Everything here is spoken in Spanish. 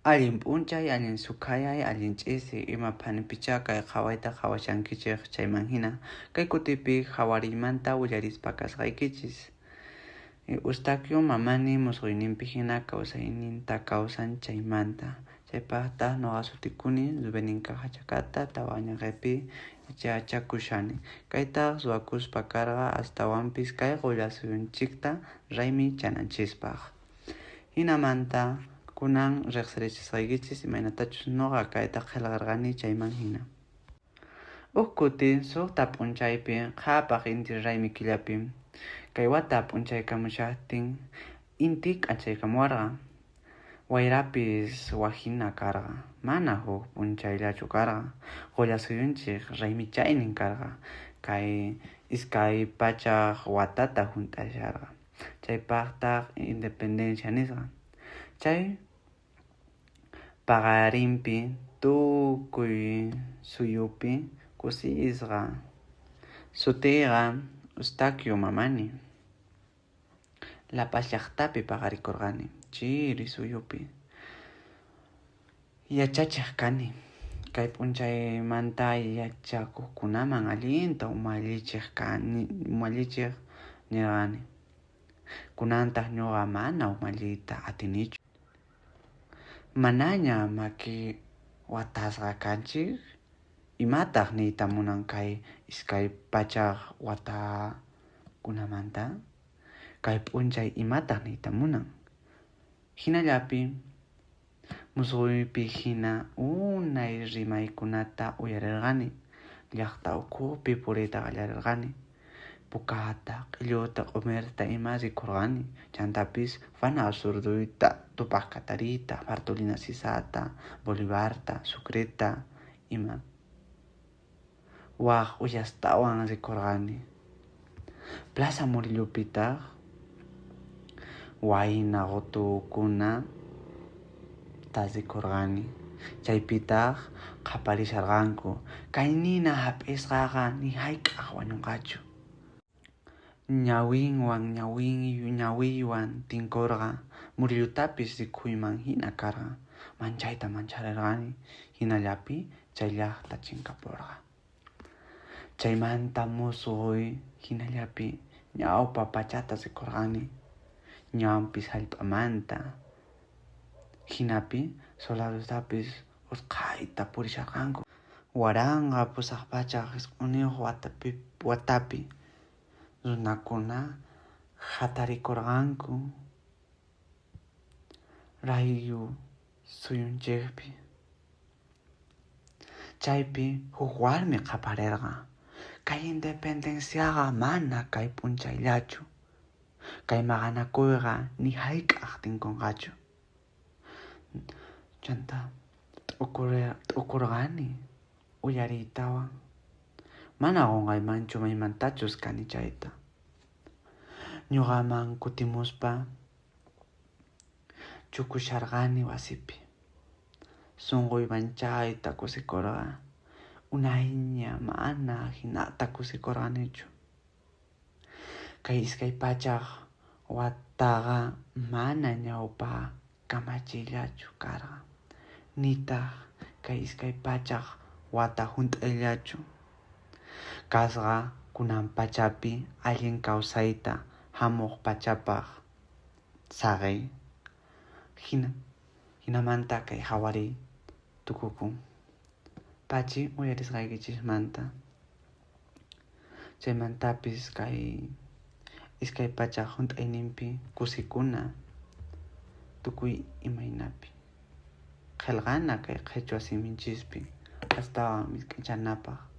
Alin punchay, alin sukayay, alin ch'isi ima phanipicha kay qhawayta qhawashankichik chayman hina kay kutipi qhawarimanta willarispa kasqaykichis. Eustaquio mamani musquyninpi hina kawsayninta kawsan chaymanta. Chaypaqtaq nuqa sutikuni Zubeninka hachakata tawañaqaypi yachakushani. Kaytaq suwakuspa karqa astawanpis kay qullasuyunchikta raymi chananchispaq. Hinamanta kunan riqsirichisqaykichis imaynatachus nuqa kayta qillqarqani chayman hina. Ukuti suqta p'unchaypi qhapaq inti raymi killapi kay wata p'unchaykamushaptin inti k'anchaykamuwarqa. Wayrapis wahina karqa mana huk p'unchayllachu karqa qullasuyunchik raymi chaynin karqa kay iskay pachaq watata hunt'asharqa chaypaqtaq independencia nisqa. Chay paqarinpi tukuy suyupi kusisqa sutiqa Eustaquio mamani. Lapas llaqtapi paqarikurqani chiri suyupi yachachiq kani. Kay p'unchaymanta yachakuqkunaman allinta umallichiq nirqani. Kunantaq ñuqa mana umalliyta atinichu. Manaña maki watasqa kanchik imataq niyta munan kay iskay pachaq watakunamanta kay p'unchay imataq niyta munan. Hinallapi musquypi hina unay rimaykunata uyarirqani. Llaqta ukupi puriyta qallarirqani. Pukata, q'illuta, q'umirta ima rikurqani. Chantapis Juana Azurduyta, Tupac Catarita, Bartolina Sisata, Bolivarta, Sucreta ima waq uyastawan rikurqani. Plaza Murillupitaq wayna qutukuna rikurqani. Chaypitaq qaparisharqanku kay nina hap'isqaqa ni hayk'aq wañunqachu. Ñawiywan tinkurqa Murillutapis rikhuyman hina karqa manchayta mancharirqani. Hinallapi chay llaqta chinkapurqa. Chaymanta musquy hinallapi ñawpa pachata rikurqani. Ñawpis hallp'amanta. Hinapi soldadostapis usqayta purisharqanku. Waranqa pusaq pachaq isq'uniyuq watapi runakuna hatarikurqanku rayu suyunchikpi. Chaypi huk warmi qaparirqa kay independenciaqa mana kay p'unchayllachu. Kay maqanakuyqa ni hayk'aq tinkunqachu. Chanta t'ukurqani uyariytawan. Mana qunqaymanchu maymantachus kani chayta. Ñuqaman kutimuspa chukusharqani wasipi. Sunquy manchayta kusikurqa unayña mana hinata kusikurqanichu. Kay iskay pachaq wataqa mana ñawpa kamachillachu karqa. Nitaq kay iskay pachaq wata hunt'ayllachu. Kasqa kunan pachapi allin kawsayta hamuq pachapaq saqay. Hinamanta kay hawariy tukukun. Pachi uyarisqaykichismanta. Chaymantapis kay iskay pachaq hunt'ayninpi kusikuna tukuy imaynapi. Qillqana kay qhechua siminchispi astawan misk'ichanapaq.